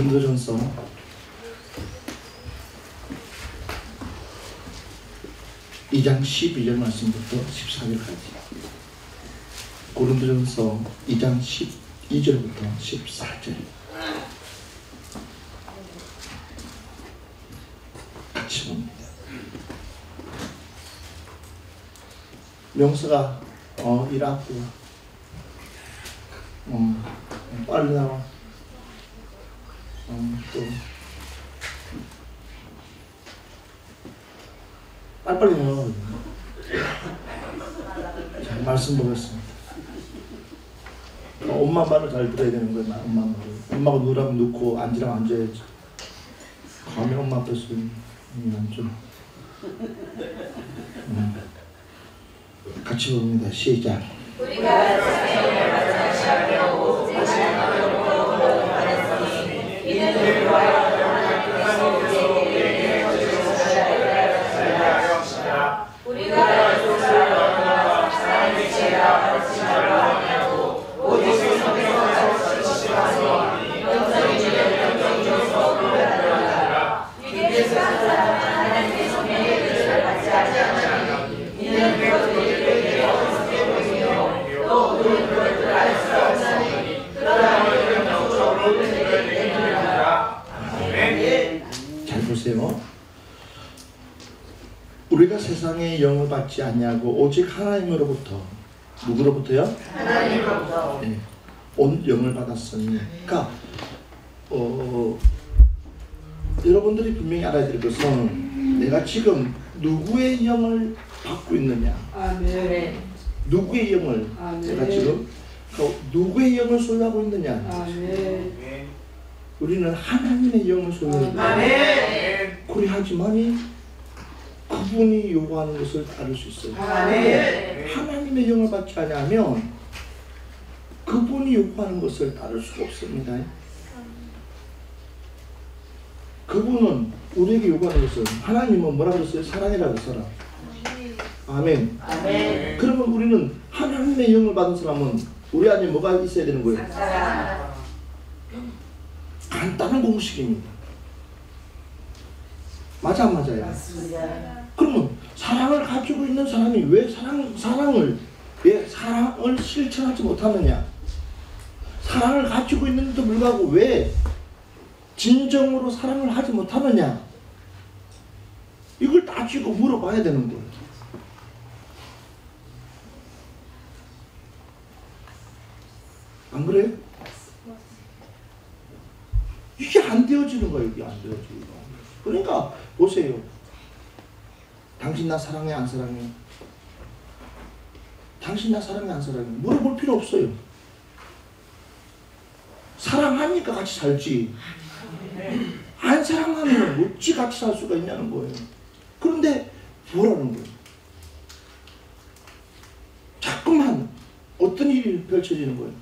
고린도전서 2장 12절 말씀부터 14절까지. 고린도전서 2장 12절부터 14절. 같이 봅니다. 명서가 일 앞으로 빨리 나와. 또 빨리빨리 나와거든요. 자, 말씀 보겠습니다. 엄마 말을 잘 들어야 되는 거예요. 엄마 말을. 엄마가 누라면 누고 앉으라면 앉아야지. 감히 엄마 앞에서 좀 같이 봅니다. 시작. 우리가 세상에 맞지 않으려고 오직 하나님으로 받았으니 이는 우리와 우리가 그것을 너무나 사랑의 죄라 받지 말라 하냐고 오직 성경에서 지시하서 영성이지면 영성으로서 그러하라. 유대에서 사는 하나님의 성령의 뜻을 받지 아니하나니 이는 그것들에게 어리석게 보이며 또 우리는 그것을 알 수 없나니 그러하면 영적으로 그들에게 되느니라. 아멘. 잘 보세요. 우리가 세상의 영을 받지 않냐고 오직 하나님으로부터. 누구로부터요? 하나님으로부터. 네. 온 영을 받았으니. 그러니까 여러분들이 분명히 알아야 될 것은 내가 지금 누구의 영을 받고 있느냐. 아멘. 누구의 영을. 아멘. 내가 지금 누구의 영을 소유하고 있느냐. 아멘. 우리는 하나님의 영을 소유하고 있다. 아멘. 그리하지만이 그분이 요구하는 것을 따를 수 있어요. 아멘. 하나님의 영을 받지 않으면 그분이 요구하는 것을 따를 수가 없습니다. 그분은 우리에게 요구하는 것은, 하나님은 뭐라고 했어요? 사랑이라고 했어라. 아멘. 아멘. 그러면 우리는 하나님의 영을 받은 사람은 우리 안에 뭐가 있어야 되는 거예요? 사랑. 간단한 공식입니다. 맞아 안 맞아요? 맞습니다. 그러면 사랑을 가지고 있는 사람이 왜 사랑을 실천하지 못하느냐? 사랑을 가지고 있는데도 불구하고 왜 진정으로 사랑을 하지 못하느냐? 이걸 따지고 물어봐야 되는 거예요. 안 그래요? 이게 안 되어지는 거예요. 이게 안 되어지는 거예요. 그러니까 보세요. 당신 나 사랑해 안 사랑해? 당신 나 사랑해 안 사랑해? 물어볼 필요 없어요. 사랑하니까 같이 살지. 안 사랑하면 어찌 같이 살 수가 있냐는 거예요. 그런데 뭐라는 거예요? 자꾸만 어떤 일이 펼쳐지는 거예요?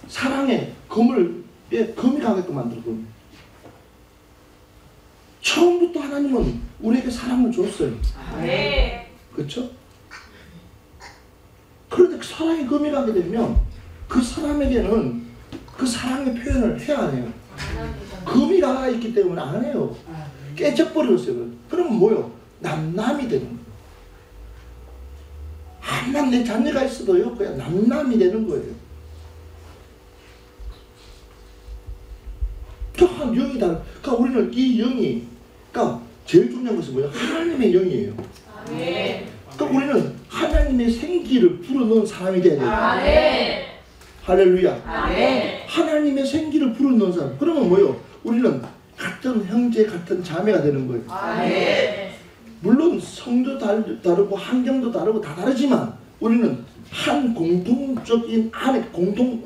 사랑에 금이 가게끔 만들고. 처음부터 하나님은 우리에게 사랑을 줬어요. 네. 그렇죠? 그런데 그 사랑이 금이 가게 되면 그 사람에게는 그 사랑의 표현을 해야 해요. 금이 가 있기 때문에 안 해요. 깨져버렸어요. 그러면 뭐요? 남남이 되는 거예요. 암만 내 자녀가 있어도요, 그냥 남남이 되는 거예요. 한 영이 다른. 그러니까 우리는 이 영이, 그러니까 제일 중요한 것은 뭐예요? 하나님의 영이에요. 아멘. 그러니까 우리는 하나님의 생기를 불어넣은 사람이 돼야 돼요. 아멘. 할렐루야. 아멘. 하나님의 생기를 불어넣은 사람. 그러면 뭐예요? 우리는 같은 형제, 같은 자매가 되는 거예요. 아멘. 물론 성도 다르고 환경도 다르고 다 다르지만 우리는 한 공통적인 안에 공통을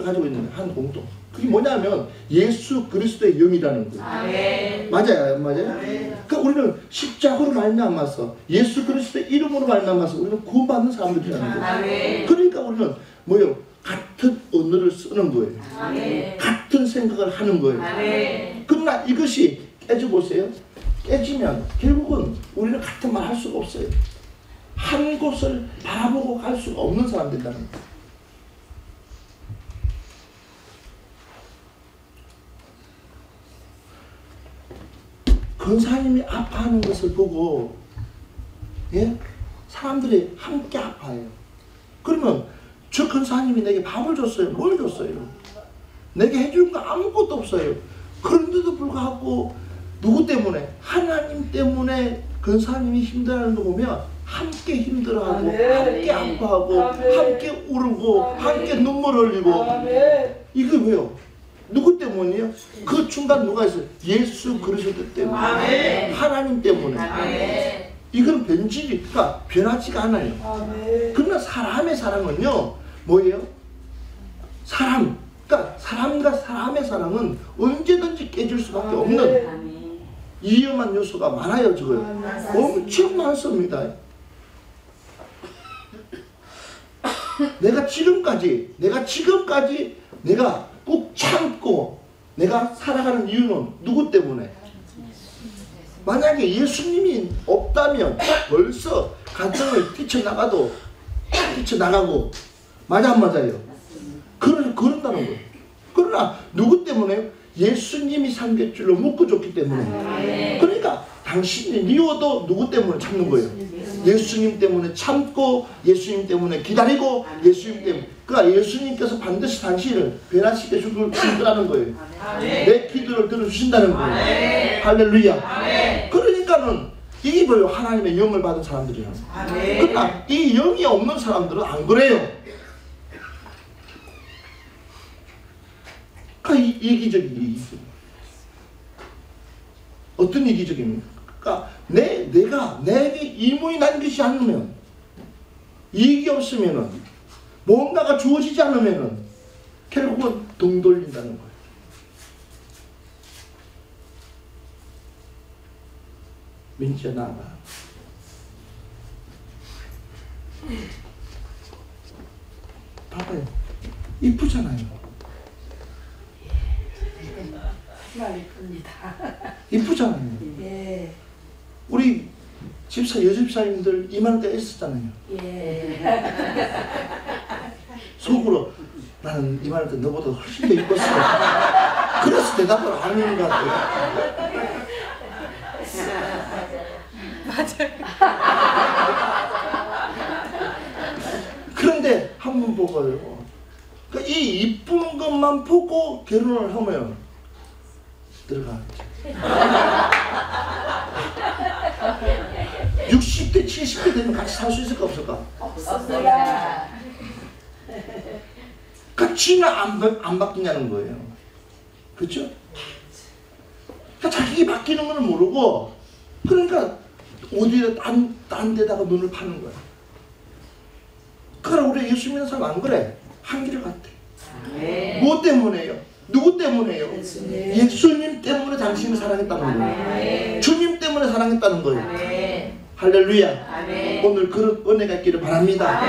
가지고 있는 거예요. 한 공통. 그게 뭐냐면 예수 그리스도의 영이라는 거예요. 아멘. 맞아요, 안 맞아요? 아멘. 그러니까 우리는 십자가로 말미암아서 예수 그리스도의 이름으로 말미암아서 우리는 구원받는 사람들이라는 거예요. 아멘. 그러니까 우리는 뭐예요? 같은 언어를 쓰는 거예요. 아멘. 같은 생각을 하는 거예요. 아멘. 그러나 이것이 깨져보세요. 깨지면 결국은 우리는 같은 말 할 수가 없어요. 한 곳을 바라보고 갈 수가 없는 사람 된다는 거예요. 근사님이 아파하는 것을 보고 예? 사람들이 함께 아파해요. 그러면 저 근사님이 내게 밥을 줬어요. 뭘 줬어요? 내게 해준 거 아무것도 없어요. 그런데도 불구하고 누구 때문에? 하나님 때문에 근사님이 힘들어하는 거 보면 함께 힘들어하고 함께 아파하고 함께 울고 함께 눈물 흘리고. 이게 왜요? 누구 때문이에요? 그 중간 누가 있어요? 예수 그리스도 때문에. 하나님 때문에. 이건 변질이, 그러니까 변하지가 않아요. 그러나 사람의 사랑은요, 뭐예요? 그러니까 사람과 사람의 사랑은 언제든지 깨질 수밖에 없는 위험한 요소가 많아요, 지금. 엄청 많습니다. 내가 지금까지 내가 꼭 참고 내가 살아가는 이유는 누구 때문에? 만약에 예수님이 없다면 벌써 가정을 뛰쳐나가고 맞아 안 맞아요? 그런다는 거예요. 그러나 누구 때문에요? 예수님이 삼겹줄로 묶어줬기 때문에. 그러니까 당신이 미워도 누구 때문에 참는 거예요? 예수님 때문에 참고 예수님 때문에 기다리고 예수님 때문에. 그러니까 예수님께서 반드시 당신을 변화시켜 줄 거라는 거예요. 내 기도를 들어주신다는 거예요. 할렐루야. 그러니까는 이게 뭐예요? 하나님의 영을 받은 사람들이에요. 그러나 이 영이 없는 사람들은 안 그래요. 그러니까 이기적이에요. 어떤 이기적입니까? 그러니까 내게 이문이 난 것이 않으면, 이익이 없으면은, 뭔가가 주어지지 않으면은 결국은 등 돌린다는 거예요. 민지야 나와봐. 봐봐요. 이쁘잖아요. 정말 이쁩니다. 이쁘잖아요. 예. 우리 여집사님들 이만 때 있었잖아요. 예. 속으로 나는 이만 때 너보다 훨씬 더 이뻤어. 그래서 대답을 안 하는 것 같아요. 그런데 한번 보고요. 그러니까 이 이쁜 것만 보고 결혼을 하면 들어가겠죠. 60대, 70대 되면 같이 살 수 있을까 없을까? 없습니다. 같이는 안 바뀌냐는 거예요. 그렇죠? 그러니까 자기 바뀌는 걸 모르고, 그러니까 어디에 딴 데다가 눈을 파는 거야. 그러나 우리 예수 믿는 사람 안 그래. 한길 같아. 뭐 때문에요? 누구 때문에요? 예수님 때문에 당신을 사랑했다는 거예요. 주님 때문에 사랑했다는 거예요. 할렐루야. 오늘 그런 은혜가 있기를 바랍니다.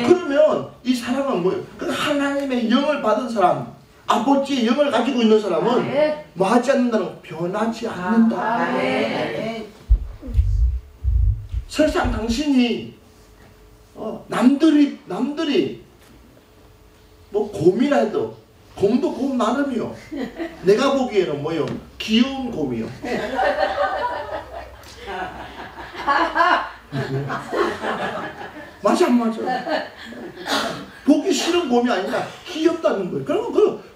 그러면 이 사람은 뭐예요? 그 하나님의 영을 받은 사람, 아버지의 영을 가지고 있는 사람은 뭐 하지 않는다는 거, 변하지 않는다. 설상 당신이 남들이 뭐 곰이라 해도 곰도 곰 나름이요. 내가 보기에는 뭐요? 귀여운 곰이요. 맞아 안 맞아? 보기 싫은 곰이 아니라 귀엽다는 거예요.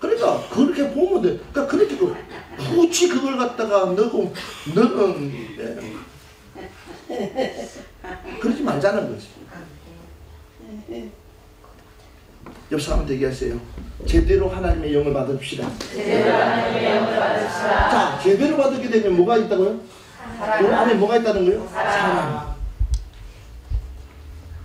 그러니까 그렇게 보면 돼. 그러니까 그렇게 굳이 그걸 갖다가 너는 그러지 말자는 거지. 옆 사람한테 얘기하세요. 제대로 하나님의 영을 받읍시다. 자, 제대로 받게 되면 뭐가 있다고요? 우리 안에 뭐가 있다는 거예요? 사랑.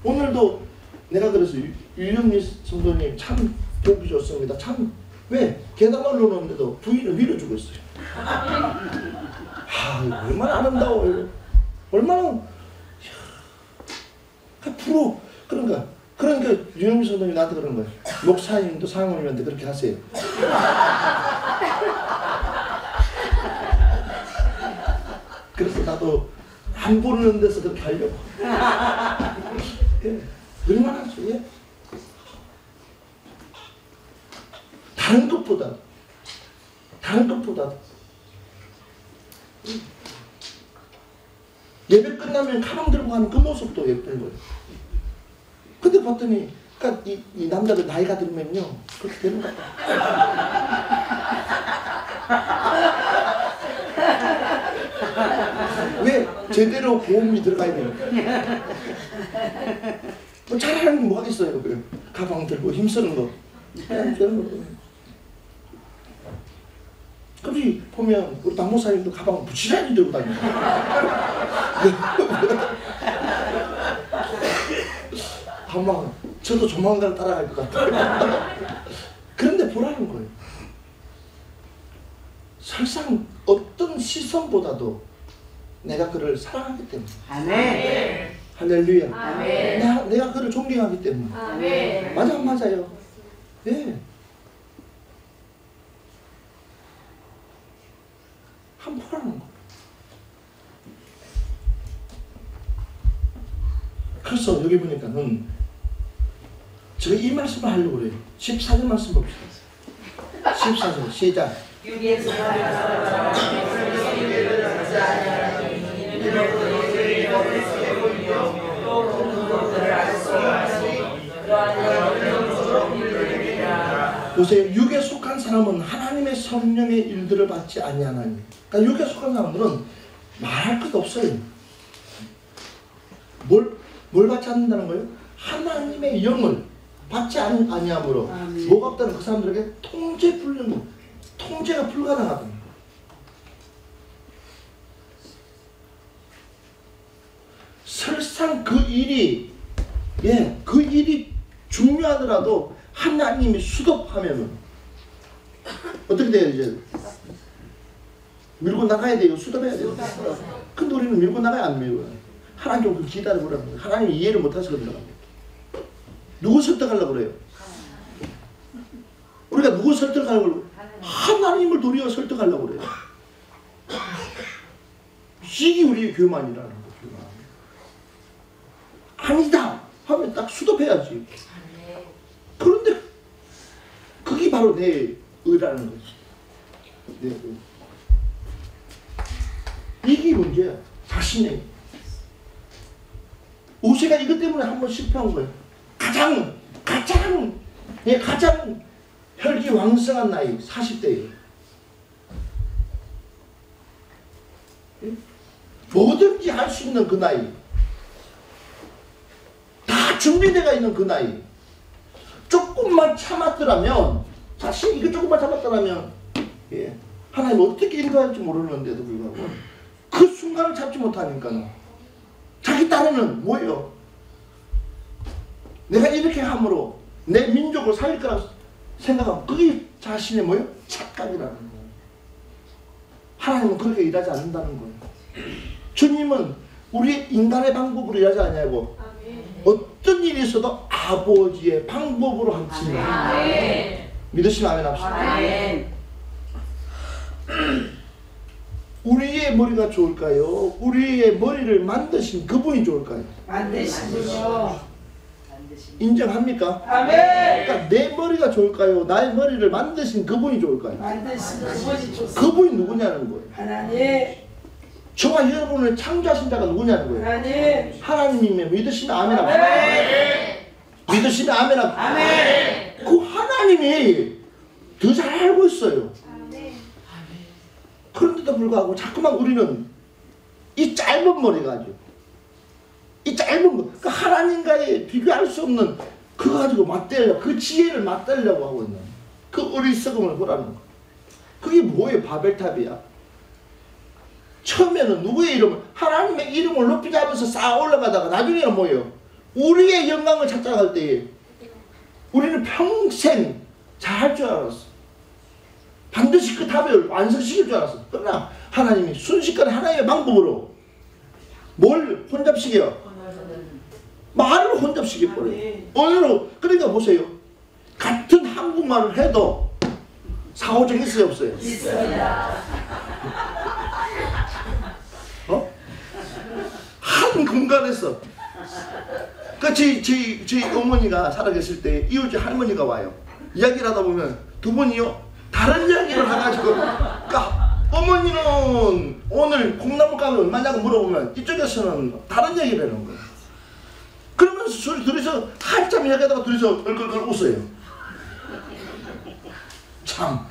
오늘도 내가 그래서 유영미 성도님 참 보기 좋습니다. 참 왜? 계단 올라오는데도 부인을 밀어주고 있어요. 얼마나 아름다워요. 얼마나 부러워. 그러니까 유영미 성도님이 나한테 그러는 거예요. 목사님도 사모님한테 그렇게 하세요. 그래서 나도 안 보는 데서 그렇게 하려고. 얼마나 좋아요? 다른 것보다 다음에 가방 들고 가는 그 모습도 예쁜 거예요. 근데 봤더니 그러니까 이 남자들 나이가 들면요 그렇게 되는 것 같아요. 왜? 제대로 보험이 들어가야 돼요. 뭐 잘하는 게 뭐가 있어요? 가방 들고 힘쓰는 거. 그리 보면 우리 박목사님도 가방 부지런히 들고 다니고. 아마 저도 조만간 따라갈 것 같아요. 그런데 보라는 거예요. 설상 어떤 시선보다도 내가 그를 사랑하기 때문에. 아멘. 할렐루야. 아멘. 내가 그를 존경하기 때문에. 아멘. 맞아, 맞아요. 예. 한번 보라는 거. 그래서 여기 보니까는 제가 이 말씀을 하려고 그래요. 14절 말씀 봅시다. 14절 시작. 보세요. 육에 속한 사람은 하나님의 성령의 일들을 받지 아니하나니. 그러니까 육에 속한 사람들은 말할 것 없어요. 뭘 받지 않는다는 거예요? 하나님의 영을 받지 아니함으로 뭐가 없다는 그 사람들에게 통제가 불가능하다는 거예요. 설상 그 일이 중요하더라도 하나님이 수dob하면은 어떻게 돼요? 이제 밀고 나가야 돼요. 수dob해야 돼요. 근데 우리는 밀고 나가야 안 밀고 하나님 좀 기다려보라는 거예요. 하나님이 이해를 못해서 그러는 거예요. 누구 설득하려고 그래요? 우리가 누구 설득하려고 그래요? 하나님을 도리어 설득하려고 그래요. 이게 우리의 교만이라는 거예요. 아니다 하면 딱 수dob해야지. 그런데 그게 바로 내 의라는 거지. 내 의. 이게 문제야. 자신의. 우세가 이것 때문에 한번 실패한 거예요. 가장 혈기왕성한 나이 40대예요. 뭐든지 할 수 있는 그 나이. 다 준비되어 있는 그 나이. 조금만 참았더라면, 자신이 이거 조금만 참았더라면, 하나님 어떻게 인도할지 모르는데도 불구하고 그 순간을 잡지 못하니까 자기 딴에는 뭐예요? 내가 이렇게 함으로 내 민족을 살릴 거라고 생각하면 그게 자신의 뭐예요? 착각이라는 거예요. 하나님은 그렇게 일하지 않는다는 거예요. 주님은 우리 인간의 방법으로 일하지 않냐고. 어떤 일이 있어도 아버지의 방법으로 하십니다. 믿으시면 아멘 합시다. 우리의 머리가 좋을까요? 우리의 머리를 만드신 그분이 좋을까요? 만드신 분이요. 인정합니까? 아멘. 그러니까 내 머리가 좋을까요? 나의 머리를 만드신 그분이 좋을까요? 만드신 그분이 좋습니다. 그분이 누구냐는 거예요. 하나님. 저와 여러분을 창조하신 자가 누구냐는 거예요. 하나님. 하나님이면 믿으시면 아멘 합시다. 믿으시면 아멘 합시다. 그 하나님이 더 잘 알고 있어요. 그런데도 불구하고 자꾸만 우리는 이 짧은 머리 가지고 이 짧은 거, 그 하나님과의 비교할 수 없는 그거 가지고 맞대려고, 그 지혜를 맞대려고 하고 있는 그 어리석음을 보라는 거. 그게 뭐예요? 바벨탑이야. 처음에는 누구의 이름을, 하나님의 이름을 높이자 하면서 쌓아 올라가다가 나중에는 뭐예요? 우리의 영광을 찾아갈 때에 우리는 평생 잘할 줄 알았어. 반드시 그 답을 완성시킬 줄 알았어. 그러나 하나님이 순식간에 하나님의 방법으로 뭘 혼잡시켜요? 말을 혼잡시켜버려요. 언어로. 그러니까 보세요. 같은 한국말을 해도 사오정 있어요, 없어요? 있습니다. 한 공간에서. 저희 어머니가 살아계실 때 이웃집 할머니가 와요. 이야기를 하다 보면 두 분이요 다른 이야기를 해가지고, 그러니까 어머니는 오늘 콩나물 값이 얼마냐고 물어보면 이쪽에서는 다른 얘기를 하는 거예요. 그러면서 소리 둘이서 한참 이야기하다가 둘이서 얼굴 웃어요. 참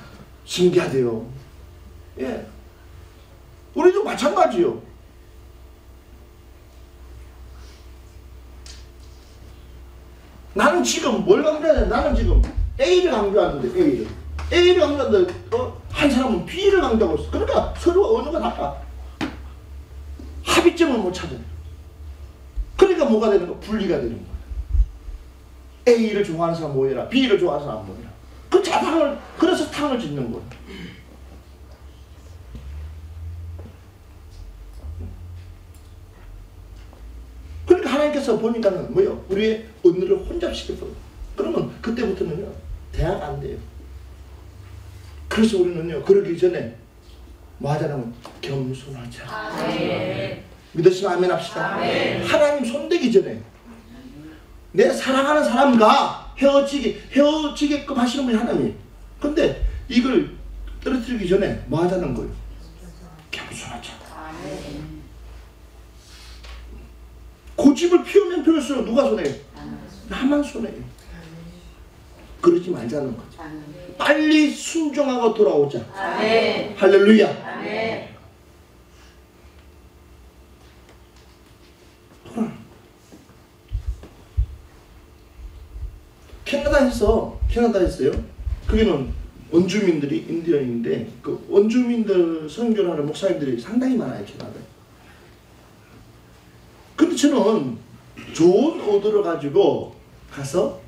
신기하대요. 예, 우리도 마찬가지요. 나는 지금 뭘 강조하냐? 나는 지금 A를 강조하는데 A를 강조하는데 한 사람은 B를 강조하고 있어. 그러니까 서로 언어가 달라. 합의점을 못 찾아요. 그러니까 뭐가 되는 거? 분리가 되는 거야. A를 좋아하는 사람 모여라, B를 좋아하는 사람 모여라. 그 자탕을, 그래서 탕을 짓는 거야. 그러니까 하나님께서 보니까는 뭐요? 우리의 언어를 혼잡시켰어. 그러면 그때부터는요, 대화가 안 돼요. 그래서 우리는요, 그러기 전에 뭐 하자면 겸손하자. 아멘. 믿으시면 아멘 합시다. 아멘. 하나님 손대기 전에 내 사랑하는 사람과 헤어지게끔 하시는 분이 하나님이에요. 근데 이걸 떨어뜨리기 전에 뭐 하자는 거예요? 겸손하자. 아멘. 고집을 피우면 피울수록 누가 손해요? 나만 손해요. 그러지 말자는 거죠. 빨리 순종하고 돌아오자. 아멘. 할렐루야. 아멘. 캐나다에서요. 거기는 원주민들이 인디언인데 그 원주민들 선교를 하는 목사님들이 상당히 많아요, 캐나다에. 근데 저는 좋은 오더를 가지고 가서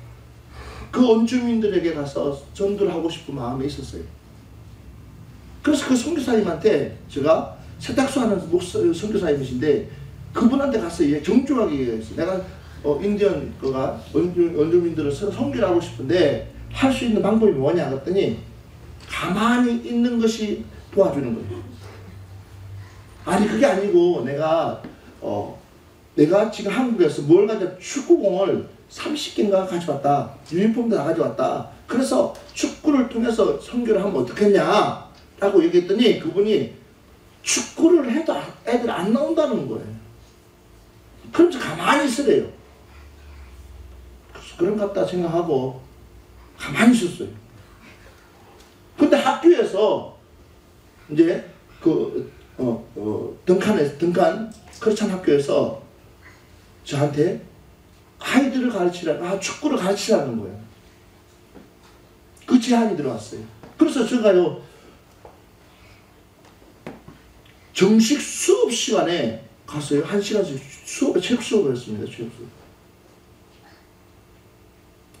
그 원주민들에게 가서 전도를 하고 싶은 마음이 있었어요. 그래서 그 선교사님한테 제가 세탁소 하는 선교사님이신데 그분한테 가서 정중하게 얘기했어요. 내가 인디언 거가 원주민들을 선교를 하고 싶은데 할 수 있는 방법이 뭐냐 그랬더니 가만히 있는 것이 도와주는 거예요. 아니 그게 아니고 내가 지금 한국에서 뭘 가져 축구공을 30개인가 가져왔다. 유니폼도 다 가져왔다. 그래서 축구를 통해서 선교를 하면 어떻겠냐 라고 얘기했더니 그분이 축구를 해도 애들 안 나온다는 거예요. 그래서 가만히 있으래요. 그래서 그런 것 같다 생각하고 가만히 있었어요. 근데 학교에서 이제 던칸 크리스찬 학교에서 저한테 아이들을 축구를 가르치라는 거예요. 그 제안이 들어왔어요. 그래서 제가요, 정식 수업 시간에 갔어요. 1시간씩 체육 수업을 했습니다. 체육 수업.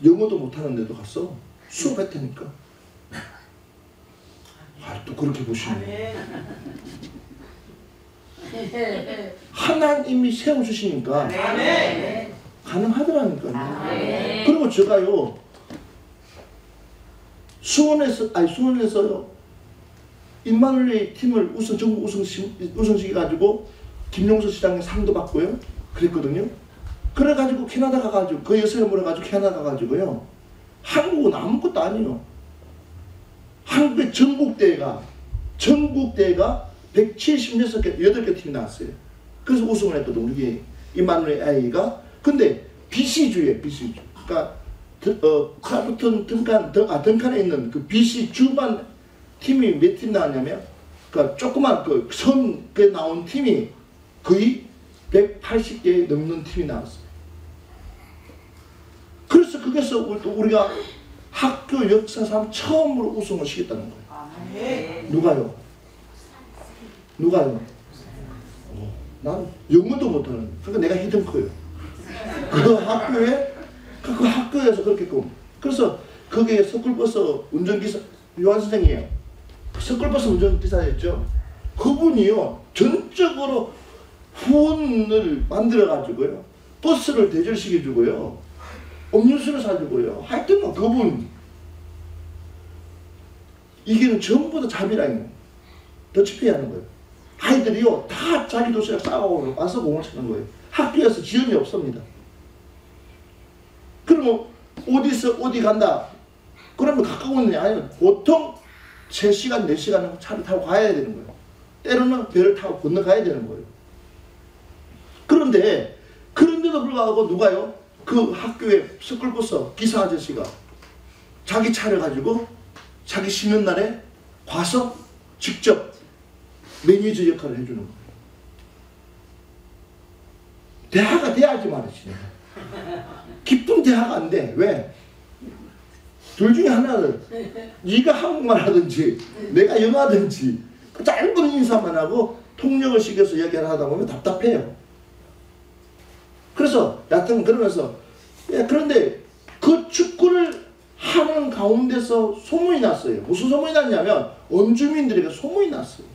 영어도 못하는데도 갔어. 수업했다니까. 또 그렇게 보시네. 하나님이 세워주시니까 가능하더라니까요. 그리고 제가요 수원에서요 임마누엘 팀을 전국 우승시켜 가지고 김용수 시장의 상도 받고요 그랬거든요. 그래가지고 캐나다 가가지고 그 여세를 몰아가지고 캐나다 가가지고요 한국은 아무것도 아니에요. 한국의 전국대회가 176개 팀이 나왔어요. 그래서 우승을 했거든 우리 임마누엘 아이가. 근데 BC주예요. BC주. 그러니까 크라프톤 던칸에 있는 그 BC주만 팀이 몇 팀 나왔냐면 그러니까 조그만 그 선에 나온 팀이 거의 180개 넘는 팀이 나왔어요. 그래서 거기서 우리가 학교 역사상 처음으로 우승을 시켰다는 거예요. 누가요? 난 영어도 못하는. 그러니까 내가 히든커예요. 그 학교에서 그렇게 했고. 그래서 거기에 서클버스 운전기사 요한 선생이에요. 서클버스 운전기사였죠. 그분이요 전적으로 후원을 만들어 가지고요 버스를 대절시켜 주고요 음료수를 사주고요. 하여튼 그분 이게는 전부 다 자비라는 거예요. 더치페이 하는 거예요. 아이들이요 다 자기 도시락 싸고 와서 공을 치는 거예요. 학교에서 지원이 없습니다. 그러면 어디 간다 그러면 가까운 데 아니면 보통 3시간, 4시간은 차를 타고 가야 되는 거예요. 때로는 배를 타고 건너가야 되는 거예요. 그런데 그런데도 불구하고 누가요? 그 학교에 스쿨버스 기사 아저씨가 자기 차를 가지고 자기 쉬는 날에 와서 직접 매니저 역할을 해주는 거예요. 대화가 돼야지 말이지. 깊은 대화가 안 돼. 왜? 둘 중에 하나는 네가 한국말 하든지 내가 영어 하든지 짧은 인사만 하고 통역을 시켜서 얘기를 하다 보면 답답해요. 그래서 여하튼 그러면서 그런데 그 축구를 하는 가운데서 소문이 났어요. 무슨 소문이 났냐면 원주민들에게 소문이 났어요.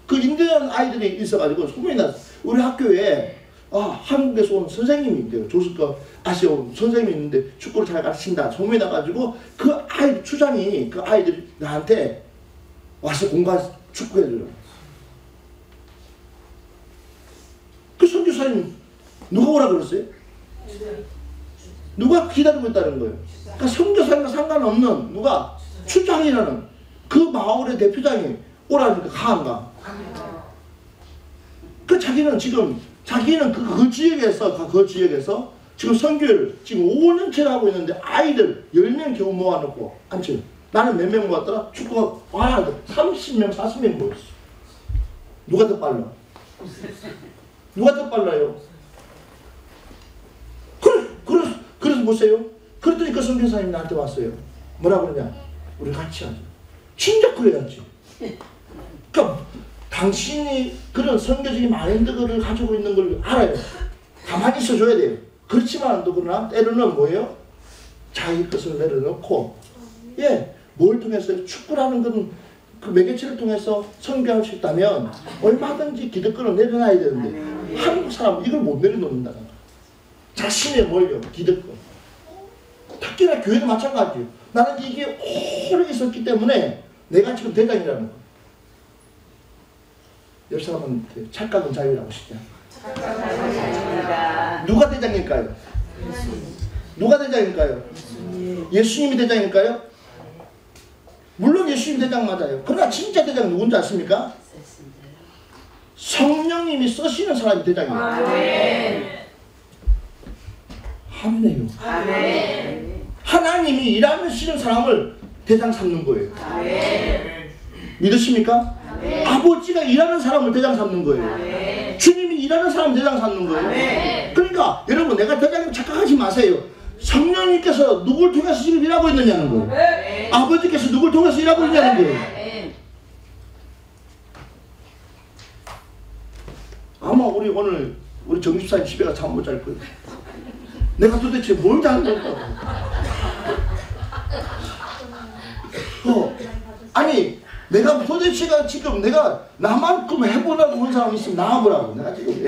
그 인도한 아이들이 있어가지고 소문이 났어요. 우리 학교에 한국에서 온 선생님이 있대요. 조수과 아시아 온 선생님이 있는데 축구를 잘 가르친다. 소문이 나가지고 그 아이 추장이 그 아이들이 나한테 와서 공부해서 축구해줘요. 그 선교사님 누가 오라 그랬어요? 누가 기다리고 있다는 거예요. 그러니까 선교사님과 상관없는 누가 추장이라는 그 마을의 대표장이 오라니까 가 안 가? 그 자기는 그 지역에서 지금 선교를 지금 5년째 하고 있는데 아이들 10명 겨우 모아놓고 앉혀요. 나는 몇 명 모았더라? 축구가 30명, 40명 모였어. 누가 더 빨라? 누가 더 빨라요? 그래서 보세요. 그랬더니 그 선교사님이 나한테 왔어요. 뭐라 그러냐? 우리 같이 하자. 진짜 그래야지. 그러니까 당신이 그런 선교적인 마인드를 가지고 있는 걸 알아요. 가만히 있어줘야 돼요. 그렇지만 또 그러나 때로는 뭐예요? 자기 것을 내려놓고 뭘 통해서 축구라는 건 그 매개체를 통해서 선교할 수 있다면 얼마든지 기득권을 내려놔야 되는데 한국 사람은 이걸 못 내려놓는다는 거예요. 자신의 뭘요? 기득권. 특히나 교회도 마찬가지예요. 나는 이게 오래 있었기 때문에 내가 지금 대장이라는 거예요. 옆 사람한테 착각은 자유라고 시죠. 누가 대장일까요? 누가 대장일까요? 예수님이 대장일까요? 물론 예수님 대장 맞아요. 그러나 진짜 대장 누군지 아십니까? 성령님이 쓰시는 사람이 대장이에요. 아멘이요. 하나님이 일하시는 사람을 대장 삼는 거예요. 믿으십니까? 아버지가 일하는 사람을 대장 삼는 거예요. 주님이 일하는 사람 대장 삼는 거예요. 그러니까 여러분 내가 대장님 착각하지 마세요. 성령님께서 누굴 통해서 지금 일하고 있느냐는 거예요. 아버지께서 누굴 통해서 일하고 있냐는 거예요. 아마 오늘 정집사님 집에 가서 잠 못 잘 거예요. 내가 도대체 뭘 잘못했다고. 아니 내가 도대체가 지금 내가 나만큼 해보라고 한 사람 있으면 나와보라고. 내가 지금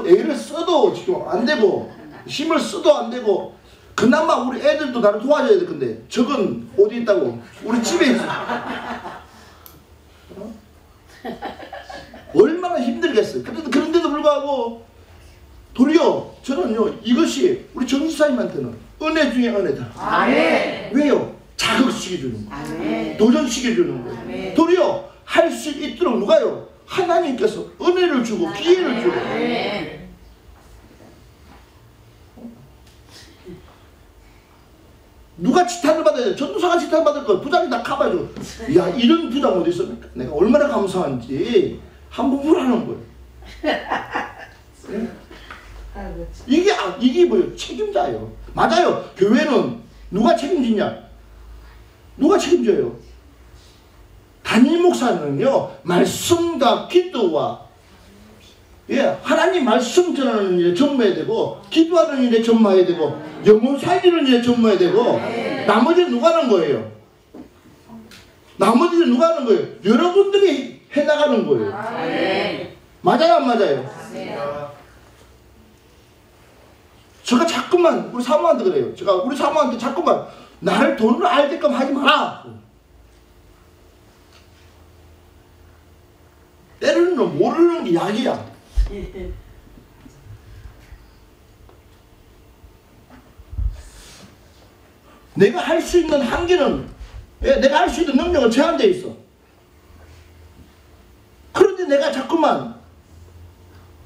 애를 써도 지금 안 되고 힘을 써도 안 되고 그나마 우리 애들도 나를 도와줘야 될 건데 저건 어디 있다고? 우리 집에 있어. 얼마나 힘들겠어요. 그런데도 불구하고 도리어 저는요 이것이 우리 정지사님한테는 은혜 중에 은혜다. 아멘. 왜요? 자극시켜주는 거예요. 도전시켜주는 거예요. 도리어 할 수 있도록 누가요? 하나님께서 은혜를 주고 기회를 주고. 누가 지탄을 받아야 돼? 전도사가 지탄을 받을 거예요. 부장이 다 가봐줘. 야 이런 부장 어디 있습니까? 내가 얼마나 감사한지 한번 보라는 거예요. 이게 뭐예요? 책임자예요. 맞아요. 교회는 누가 책임지냐? 누가 책임져요? 담임 목사는요 말씀과 기도와 하나님 말씀 전하는 일에 전무해야 되고 기도하는 일에 전무해야 되고 영혼 살리는 일에 전무해야 되고 나머지는 누가 하는 거예요? 나머지는 누가 하는 거예요? 여러분들이 해나가는 거예요. 맞아요 안 맞아요? 제가 자꾸만 우리 사모한테 그래요. 제가 우리 사모한테 자꾸만 나를 돈으로 알게끔 하지 마라. 때로는 모르는 게 약이야. 내가 할 수 있는 한계는 예, 내가 할 수 있는 능력은 제한되어 있어. 그런데 내가 자꾸만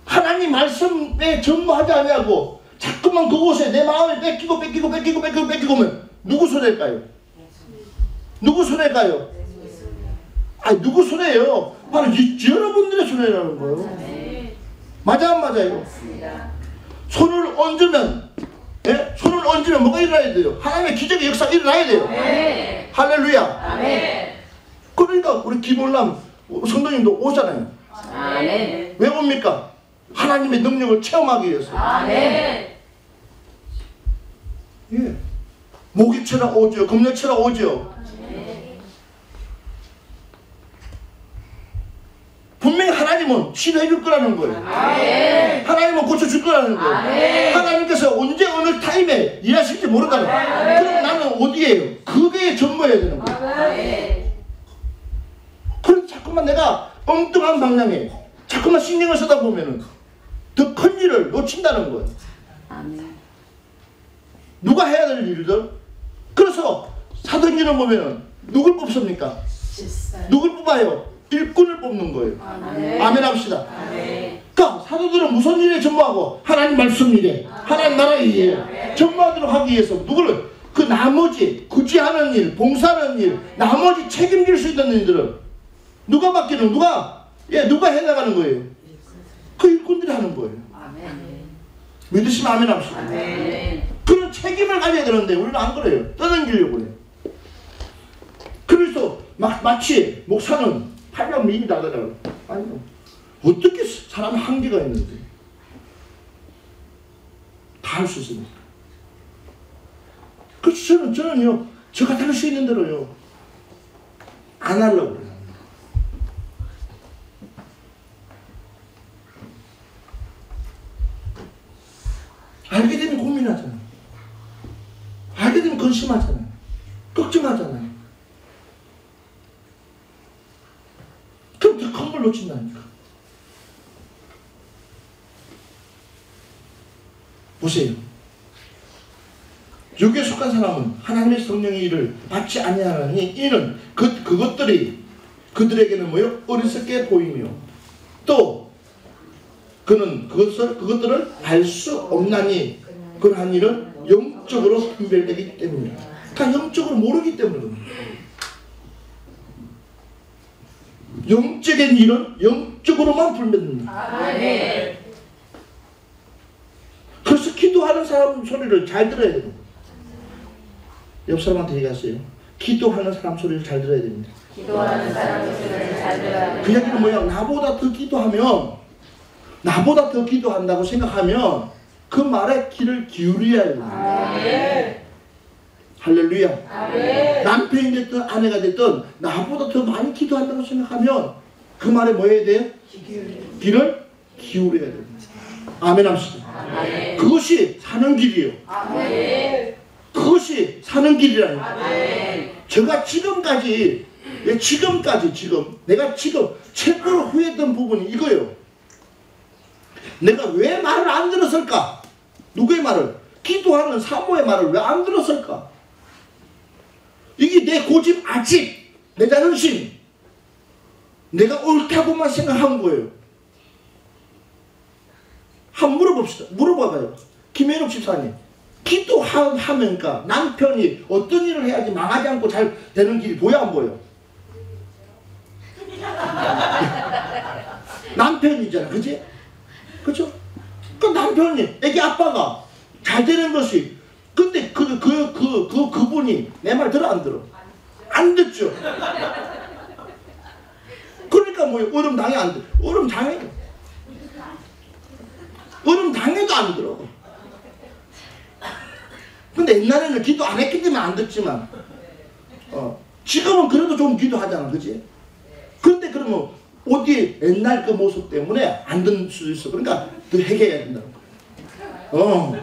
하나님 말씀에 전무하지 않냐고 자꾸만 그곳에 내 마음을 뺏기고 하면 누구 손해일까요? 누구 손해일까요? 아니 누구 손해예요? 바로 여러분들의 손해라는 거예요. 맞아 안 맞아요? 손을 얹으면, 예? 손을 얹으면 뭐가 일어나야 돼요? 하나님의 기적의 역사가 일어나야 돼요. 할렐루야. 그러니까 우리 기몰람 성도님도 오잖아요. 왜 옵니까? 하나님의 능력을 체험하기 위해서. 예. 목요체라 오죠. 금요체라 오죠. 분명히 하나님은 치료해 줄 거라는 거예요. 하나님은 고쳐줄 거라는 거예요. 하나님께서 언제 어느 타임에 일하실지 모른다는 거예요. 그럼 나는 어디에요? 그게 전무해야 되는 거예요. 그럼 자꾸만 내가 엉뚱한 방향에 자꾸만 신경을 쓰다 보면은 더 큰 일을 놓친다는 거예요. 누가 해야 될 일들? 그래서 사도행전을 보면은 누굴 뽑습니까? 누굴 뽑아요? 일꾼을 뽑는 거예요. 아멘 합시다. 그러니까 사도들은 무슨 일에 전무하고? 하나님 말씀 일에, 하나님 나라 일에 전무하도록 하기 위해서 누구를? 그 나머지 구제하는 일, 봉사하는 일, 나머지 책임질 수 있는 일들은 누가 맡기는? 누가 해나가는 거예요? 그 일꾼들이 하는 거예요. 믿으시면 아멘 합시다. 그런 책임을 가져야 되는데 우리는 안 그래요. 떠넘기려고 해요. 그래서 마치 목사는 800 미입니다 하더라고요. 아니요. 어떻게 사람 한계가 있는데 다 할 수 있습니까? 그래서 저는요, 제가 할 수 있는 대로요, 안 하려고 그래요. 알게 되면 고민하잖아요. 알게 되면 근심하잖아요. 걱정하잖아요. 그럼 더 큰 걸 놓친다니까. 보세요. 육에 속한 사람은 하나님의 성령의 일을 받지 아니하니 이는 그것들이 그들에게는 뭐요? 어리석게 보이며 또 그는 그것들을 알 수 없나니 그러한 일은 영적으로 분별되기 때문이다. 그러니까 영적으로 모르기 때문입니다. 영적인 일은 영적으로만 분별됩니다. 그래서 기도하는 사람 소리를 잘 들어야 됩니다. 옆 사람한테 얘기하세요. 기도하는 사람 소리를 잘 들어야 됩니다. 기도하는 사람 소리를 잘 들어야 됩니다. 그 얘기는 뭐야? 나보다 더 기도한다고 생각하면 그 말에 귀를 기울여야 됩니다. 할렐루야. 남편이 됐든 아내가 됐든 나보다 더 많이 기도한다고 생각하면 그 말에 뭐 해야 돼요? 귀를 기울여야 됩니다. 아멘 합시다. 그것이 사는 길이에요. 그것이 사는 길이라니까. 제가 지금까지 내가 최고로 후회했던 부분이 이거예요. 내가 왜 말을 안 들었을까? 누구의 말을? 기도하는 사모의 말을 왜 안 들었을까? 이게 내 고집, 아집, 내 자존심, 내가 옳다고만 생각한 거예요. 한번 물어봐봐요. 김현욱 집사님, 기도하면까 남편이 어떤 일을 해야지 망하지 않고 잘 되는 길이 보여 안 보여? 남편이잖아, 그치? 그쵸? 그 남편이, 애기 아빠가 잘 되는 것이, 근데 그분이 내 말 들어 안 들어? 안 듣죠? 그러니까 뭐예요? 얼음 당해 안 들어? 얼음 당해도 안 들어. 근데 옛날에는 기도 안 했기 때문에 안 듣지만, 지금은 그래도 좀 기도하잖아, 그치? 근데 그러면 어디 옛날 그 모습 때문에 안 듣는 수도 있어. 그러니까 더 해결해야 된다는 거야.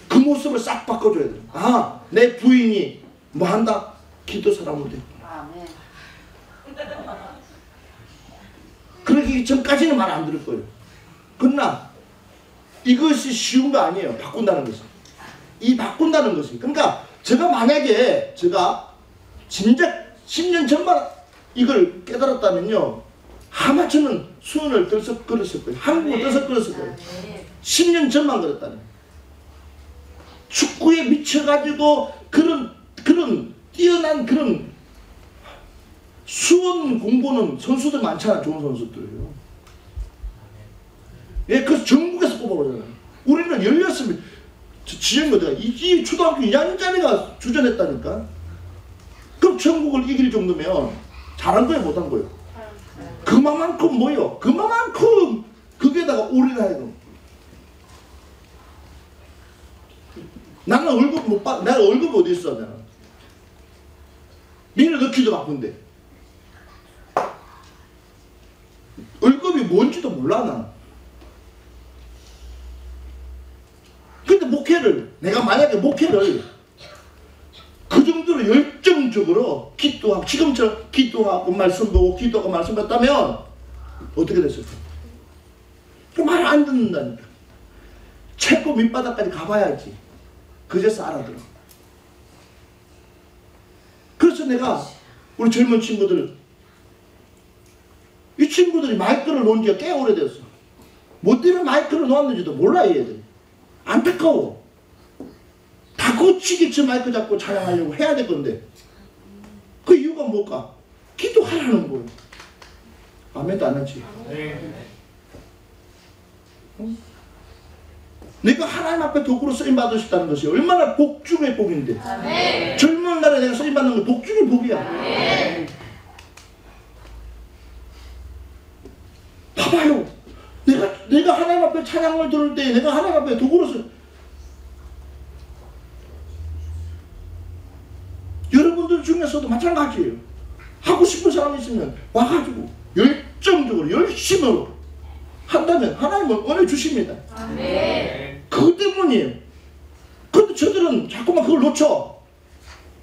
그 모습을 싹 바꿔줘야 돼. 아, 내 부인이 뭐 한다? 기도 사람으로 돼. 그러기 전까지는 말 안 들을 거예요. 그러나 이것이 쉬운 거 아니에요. 바꾼다는 것은. 이 바꾼다는 것이. 그러니까 제가 만약에 제가 진작 10년 전만 이걸 깨달았다면요. 아마 저는 수원을 들썩거렸을 거예요. 한국을 들썩거렸을 거예요. 10년 전만 그랬다면. 축구에 미쳐가지고 그런 뛰어난 그런 수원 공부는 선수들 많잖아. 좋은 선수들이요. 예, 그래서 전국에서 뽑아오잖아요. 우리는 16명, 지역마다 이 초등학교 2학년짜리가 주전했다니까. 그럼 전국을 이길 정도면 잘한 거예요, 못한 거예요? 그만큼 뭐요? 그만큼 거기에다가 올인해야 돼. 나는 월급 못 받, 내가 월급 어디 있어, 내가. 민을 넣기도 바쁜데. 월급이 뭔지도 몰라, 나는. 근데 목회를, 내가 만약에 목회를 그 정도로 열정적으로 기도하고, 지금처럼 기도하고 말씀 보고 기도하고 말씀 받다면 어떻게 됐을까? 그 말 안 듣는다니까. 최고 밑바닥까지 가봐야지. 그제서 알아들어. 그래서 내가 우리 젊은 친구들, 이 친구들이 마이크를 놓은 지가 꽤 오래됐어. 뭐 때문에 마이크를 놓았는지도 몰라, 얘들. 안타까워. 다 고치겠지, 마이크 잡고 찬양하려고 해야 될 건데. 그 이유가 뭘까? 기도하라는 거예요. 아멘도 안 하지. 응? 내가 하나님 앞에 도구로 쓰임받을 수 있다는 것이 얼마나 복 중의 복인데. 아멘. 젊은 날에 내가 쓰임받는 건 복 중의 복이야. 아멘. 봐봐요. 내가 하나님 앞에 찬양을 들을 때 내가 하나님 앞에 도구로 쓰. 여러분들 중에서도 마찬가지예요. 하고 싶은 사람이 있으면 와가지고 열정적으로 열심으로 한다면 하나님은 은혜 주십니다. 아멘. 그것 때문이에요. 그런데 저들은 자꾸만 그걸 놓쳐.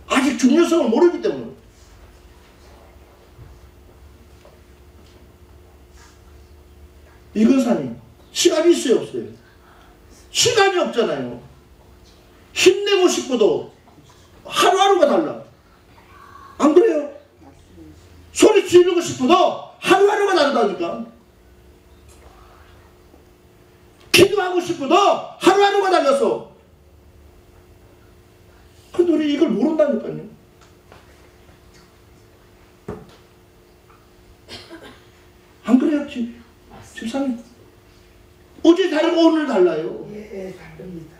아직 중요성을 모르기 때문에. 이근사님, 시간이 있어요, 없어요? 시간이 없잖아요. 힘내고 싶어도 하루하루가 달라. 안 그래요? 소리 지르고 싶어도 하루하루가 다르다니까. 기도하고 싶어도 하루하루가 달렸어. 근데 우리 이걸 모른다니까요. 안 그래요, 집사님? 어제 다르고 오늘 달라요. 예, 다릅니다.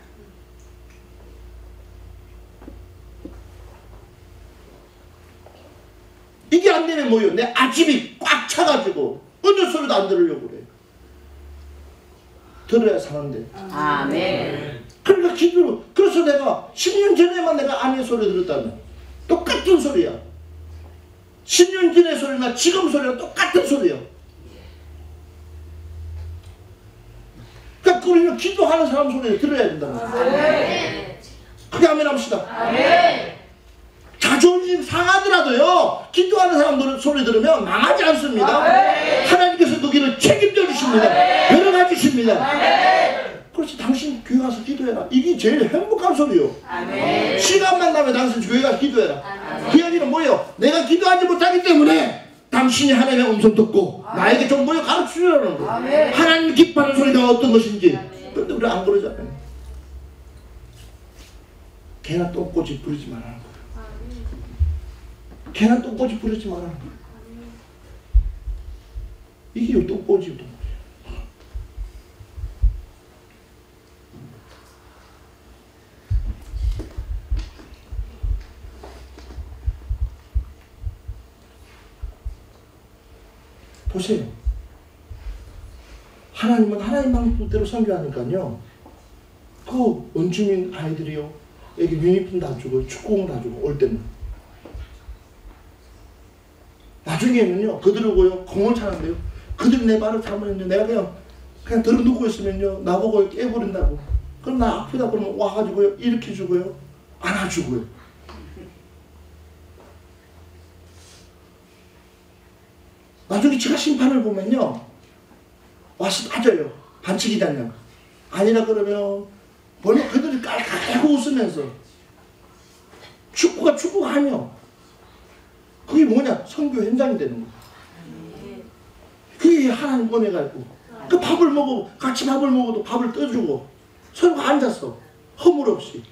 이게 안 되면 뭐예요? 내 아침이 꽉 차가지고 어느 소리도 안 들으려고 그래. 들어야 사는데. 아멘. 그러니까 기도로. 그래서 내가 10년 전에만 내가 아내의 소리 들었다면 똑같은 소리야. 10년 전의 소리나 지금 소리랑 똑같은 소리야. 그러니까 우리는 기도하는 사람 소리를 들어야 된다는 거야. 크게 아멘 합시다. 아멘. 자존심 상하더라도요, 기도하는 사람들 소리 들으면 망하지 않습니다. 아멘. 하나님께서 그 길을 책임져 주십니다. 열어가 주십니다. 아멘. 그렇지, 당신 교회 가서 기도해라. 이게 제일 행복한 소리요. 아멘. 시간만 나면 당신 교회 가서 기도해라. 아멘. 그 얘기는 뭐예요? 내가 기도하지 못하기 때문에 당신이 하나님의 음성 듣고 나에게 좀 뭐예요? 가르쳐 주라는 거예요. 아멘. 하나님 기뻐하는 소리가 어떤 것인지. 그런데 우리 안 그러잖아요. 걔나 똥꼬치 부리지 말라는 거예요. 걔는 똥꼬지 부르지 마라. 이게 똥꼬지. 보세요. 하나님은 하나님 방법대로 섬겨하니까요. 그 원주민 아이들이요, 애기 유니폼 다 주고 축구공 다 주고 올 때는. 나중에는요, 그들하고요, 공을 차는데요, 그들이 내 발을 잡으면요, 내가 그냥 들어눕고 있으면요, 나보고 깨버린다고. 그럼 나 아프다 그러면 와가지고요, 일으켜주고요, 안아주고요. 나중에 제가 심판을 보면요, 와서 따져요. 반칙이냐고. 아니라 그러면 보면 그들이 깔깔깔 웃으면서 축구가 축구가 아니야. 그게 뭐냐? 선교 현장이 되는 거야. 그게 하나님 은혜가있고 그 밥을 먹어 같이 밥을 먹어도 밥을 떠주고 서로가 앉아서 허물 없이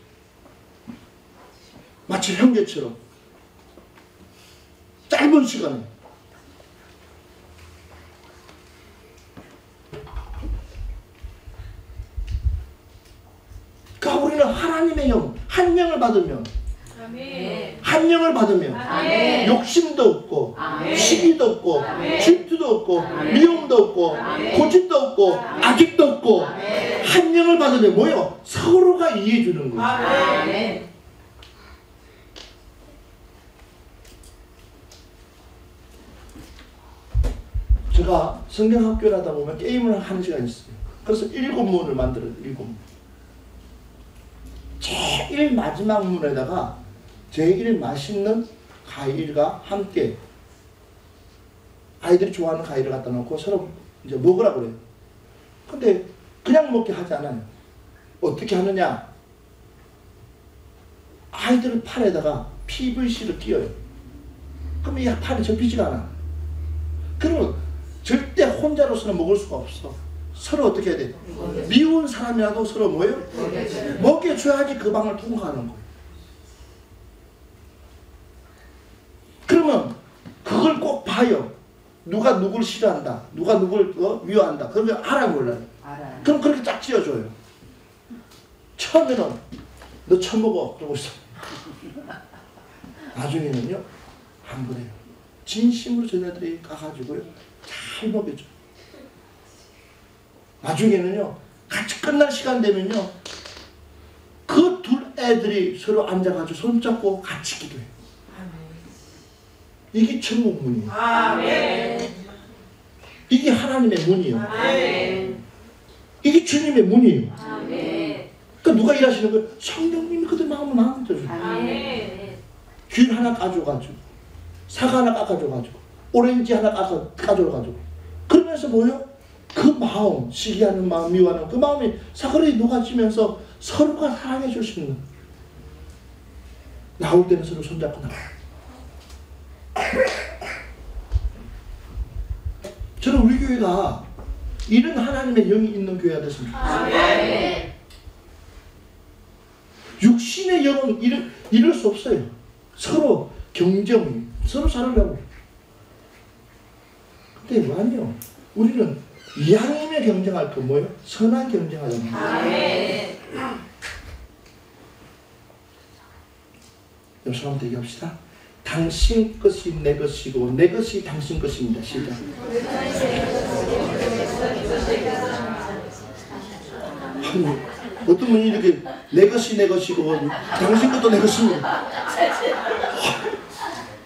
마치 형제처럼 짧은 시간에 그러니까 우리는 하나님의 영, 한 영을 받으면 한 영을 받으면 아멘. 욕심도 없고 아멘. 시기도 없고 아멘. 질투도 없고 아멘. 미움도 없고 아멘. 고집도 없고 악익도 없고 아멘. 한 영을 받으면 뭐예요? 서로가 이해해 주는 거예요. 아멘. 제가 성경학교를 하다 보면 게임을 하는 시간이 있어요. 그래서 7문을 만들어요. 7문. 제일 마지막 문에다가 제일 맛있는 과일과 함께 아이들이 좋아하는 과일을 갖다 놓고 서로 이제 먹으라고 그래요. 근데 그냥 먹게 하지 않아요. 어떻게 하느냐? 아이들 팔에다가 PVC를 끼워요. 그러면 이 팔이 접히지가 않아. 그러면 절대 혼자로서는 먹을 수가 없어. 서로 어떻게 해야 돼? 미운 사람이라도 서로 뭐예요? 먹여줘야지 그 방을 통과하는 거예요. 그러면 그걸 꼭 봐요. 누가 누굴 싫어한다. 누가 누굴 미워한다. 그러면 알아 몰라요? 알아요. 그럼 그렇게 딱 지어줘요. 처음에는 너 처먹어 그러고 있어. 나중에는요 안 그래요. 진심으로 저희들이 가가지고요 잘 먹여줘. 나중에는요 같이 끝날 시간 되면요 그 둘 애들이 서로 앉아가지고 손잡고 같이 기도해요. 이게 천국 문이에요. 아멘. 이게 하나님의 문이에요. 아멘. 이게 주님의 문이에요. 아멘. 그러니까 누가 일하시는 거예요? 성령님이 그들 마음을 만들어줘요. 아멘. 귤 하나 까줘가지고 사과 하나 깎아줘가지고 오렌지 하나 까줘가지고 그러면서 뭐요? 그 마음, 시기하는 마음, 미워하는 그 마음이 사그라이 녹아지면서 서로가 사랑해 줄 수 있는 나올 때는 서로 손잡고 나와요. 저는 우리 교회가 이런 하나님의 영이 있는 교회가 됐으면 좋겠어요. 아멘. 육신의 영은 이럴 수 없어요. 서로 경쟁이 서로 살으려고. 근데 아니요. 우리는 양심의 경쟁할 거 뭐예요? 선한 경쟁하잖아요. 아멘. 옆 사람한테 얘기합시다. 당신 것이 내 것이고 내 것이 당신 것입니다. 시작. 아니, 어떤 분이 이렇게 내 것이 내 것이고 당신 것도 내 것입니다.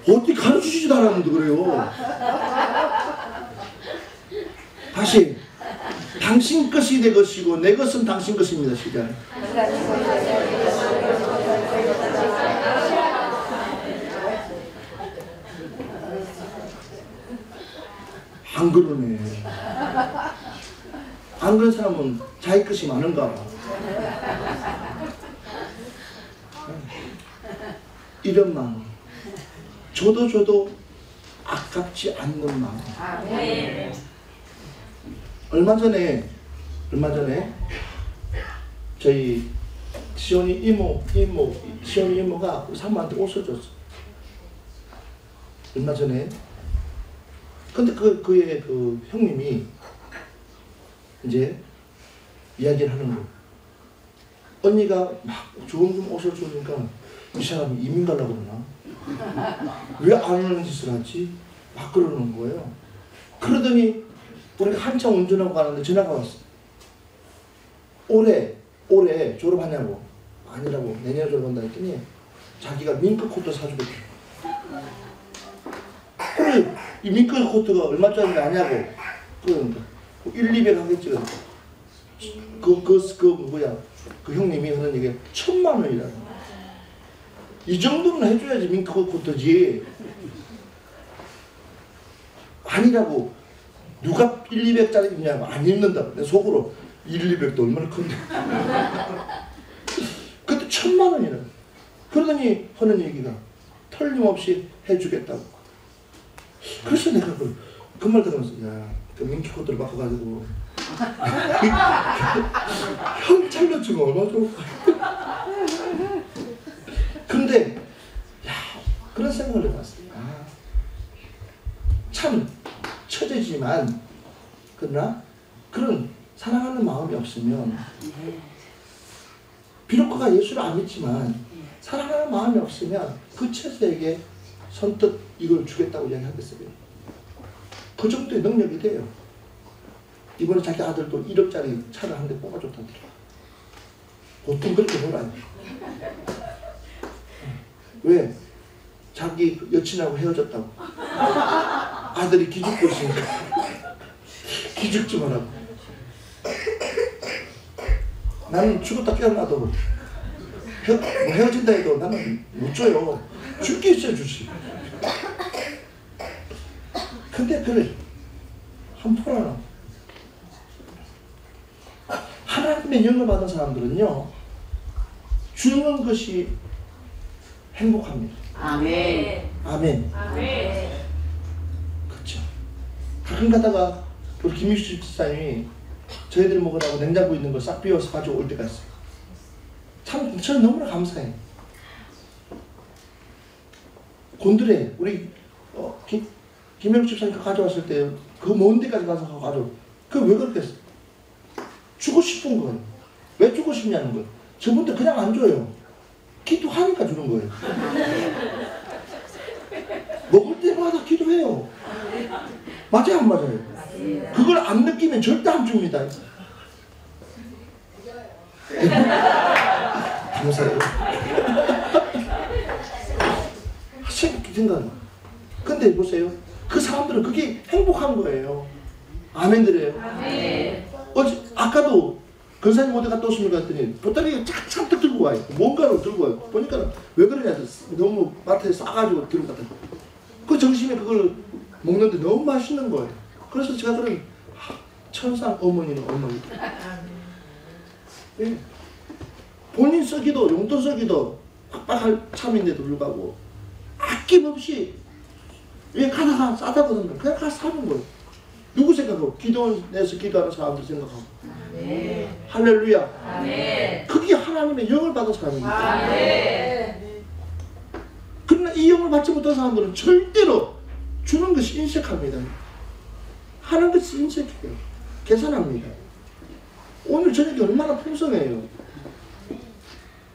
어떻게 가르치지도 않았는데 그래요. 다시 당신 것이 내 것이고 내 것은 당신 것입니다. 시작. 안 그러네. 안 그런 사람은 자기 것이 많은가 봐. 이런 마음. 줘도 아깝지 않는 마음. 아멘. 얼마 전에 저희 시온이 이모가 우리 사모한테 옷을 줬어. 얼마 전에. 근데 그의 그 형님이 이제 이야기를 하는 거예요. 언니가 막 좋은 옷을 주니까 이 사람이 이민 가려고 그러나? 왜 안 하는 짓을 하지? 막 그러는 거예요. 그러더니 우리가 한참 운전하고 가는데 전화가 왔어. 올해 졸업하냐고. 아니라고. 내년에 졸업한다 했더니 자기가 밍크 코트 사주겠대. 그래, 이 밍크 코트가 얼마짜리 아냐고. 그러니까 1,200 하겠지. 그 형님이 하는 얘기가 1,000,000원이라는. 이 정도는 해줘야지 밍크 코트지. 아니라고. 누가 1,200짜리 입냐고. 안 입는다. 내 속으로 1, 200도 얼마나 큰데. 그때 1000만 원이라. 그러더니 하는 얘기가 틀림없이 해주겠다고. 그래서 내가 그 말 들으면서 야, 그 민키코드를 바꿔가지고 형 잘려주면 얼마나 좋을까. 근데 야, 그런 생각을 해봤어요. 아, 참 처제지만 그러나 그런 사랑하는 마음이 없으면 비록 그가 예수를 안 믿지만 사랑하는 마음이 없으면 그 처제에게 선뜻 이걸 주겠다고 이야기하겠어요. 그 정도의 능력이 돼요. 이번에 자기 아들도 1억짜리 차를 한 대 뽑아줬다더라. 보통 그렇게 놀아요. 왜? 자기 여친하고 헤어졌다고. 아들이 기죽고 있으니까. 기죽지 마라고. 나는 죽었다 깨어나도 헤어진다 해도 나는 못 줘요. 줄 게 있어야 주지. 근데 그래. 한포라나. 하나님의 영을 받은 사람들은요, 주는 것이 행복합니다. 아멘. 아멘. 아멘. 그렇죠. 가끔 가다가 우리 김유식 집사님이 저희들 먹으라고 냉장고 있는 걸 싹 비워서 가지고 올 때가 있어요. 참 저는 너무나 감사해요. 곤드레 우리 김영식 집사님 가져왔을 때 그 먼 데까지 가서 가져오. 그게 왜 그렇게 했어? 주고 싶은 거예요. 왜 주고 싶냐는 거예요. 저분들 그냥 안 줘요. 기도하니까 주는 거예요. 먹을 때마다 기도해요. 맞아요, 안 맞아요? 그걸 안 느끼면 절대 안 줍니다. 감사해요. 생각은. 근데 보세요. 그 사람들은 그게 행복한 거예요. 아멘드래요. 아멘. 아까도 근사님 어디 갔다 오십니까 했더니 보따리가 잔뜩 들고 와요. 뭔가를 들고 와요. 보니까 왜 그러냐, 너무 마트에 싸가지고 들고 갔다. 그 점심에 그걸 먹는데 너무 맛있는 거예요. 그래서 제가 그런 천상 어머니는 어머니. 네. 본인 쓰기도 용돈 쓰기도 빡빡할 참인데도 불구하고 아낌없이 왜 가다가 싸다거든요. 그냥 가서 사는 거예요. 누구 생각하고? 기도원에서 기도하는 사람들 생각하고. 아멘. 할렐루야. 아멘. 그게 하나님의 영을 받은 사람입니다. 아멘. 그러나 이 영을 받지 못한 사람들은 절대로 주는 것이 인색합니다. 하는 것이 인색해요. 계산합니다. 오늘 저녁에 얼마나 풍성해요.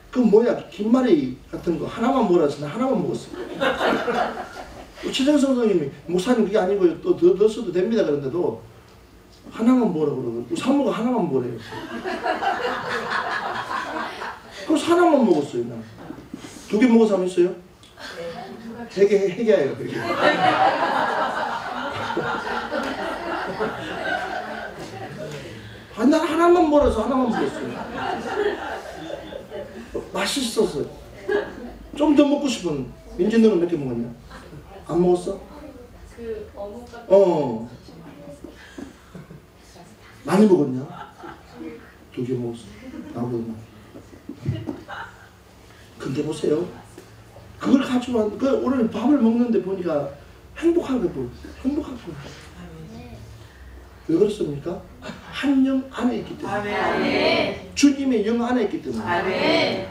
그 뭐야, 김말이 같은 거 하나만 몰아서 나 하나만 먹었어. 최정성 선생님이 목사님 그게 아니고 또 더 써도 됩니다 그런데도 하나만 먹으라고 그러고 사모가 하나만 먹으래요. 그래서 하나만 먹었어요. 나. 2개 먹은 사람 있어요? 회개해요. 회개. 난 하나만 먹어서 하나만 먹었어요. 맛있었어요. 좀 더 먹고 싶은. 민지 너는 몇 개 먹었냐? 안 먹었어? 그 어묵 같은 많이 먹었냐? 2개 먹었어. 나보다. 근데 보세요. 그걸 가지고 오늘 밥을 먹는데 보니까 행복한 거 보여. 행복한 거. 왜 그렇습니까? 한 영 안에 있기 때문에. 아멘. 주님의 영 안에 있기 때문에. 아멘.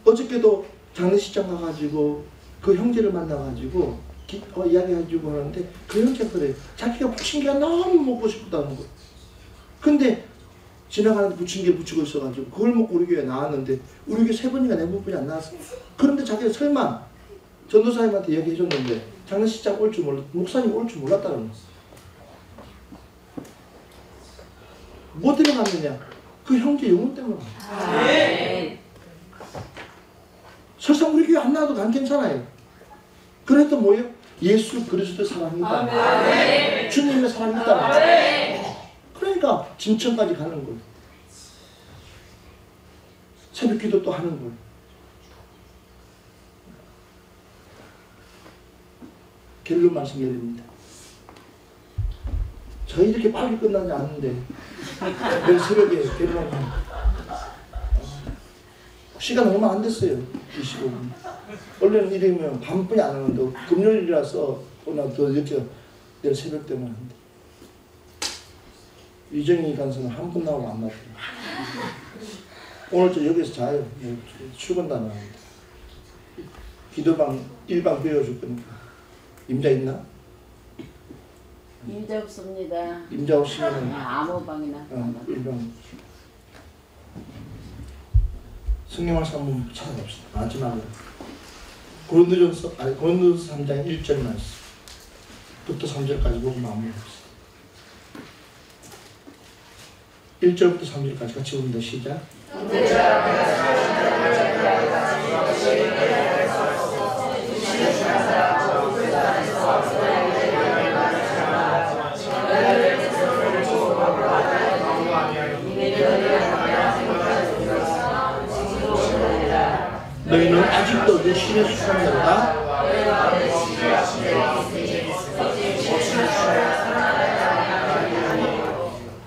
어저께도 장례식장 가가지고 그 형제를 만나가지고 이야기해주고 하는데 그 형제가 그래요. 자기가 부침개가 너무 먹고 싶다는 거. 근데 지나가는데 부침개 붙이고 있어가지고 그걸 먹고 우리 교회에 나왔는데 우리 교회 3번인가 4번뿐이 안 나왔어. 그런데 자기가 설마 전도사님한테 얘기해줬는데 장례식장 올 줄 몰랐, 목사님 올 줄 몰랐다는 거. 뭐 때문에 갔느냐? 그 형제 영혼 때문에 갔어. 아멘. 설상 우리 교회 안 나와도 난 괜찮아요. 그래도 뭐예요? 예수 그리스도의 사랑이 있다. 아멘. 주님의 사랑이 있다. 아멘. 그러니까 진천까지 가는 거예요. 새벽 기도 또 하는 거예요. 결론 말씀드립니다. 저 이렇게 빨리 끝나지 않는데 내일 새벽에 결혼하면 시간 얼마 안 됐어요. 25분. 원래는 이러면 밤뿐이 안 하는데 금요일이라서 오늘 더 늦게 내일 새벽 때문에 한대. 이정희 간사는 한 분 나오면 안 나와요. 오늘 저 여기서 자요. 출근도 안 하는데. 기도방 1방 배워줄 거니까. 임자 있나? 임자 없습니다. 임자 없으면 아무 방이나. 1방. 성경 말씀 한번 찾아봅시다. 마지막으로. 고린도전서 3장 1절 말씀부터 3절까지 보고 마무리합시다. 1절부터 3절까지 같이 봅니다. 시작. 너희는 아직도 육신의 수상자다.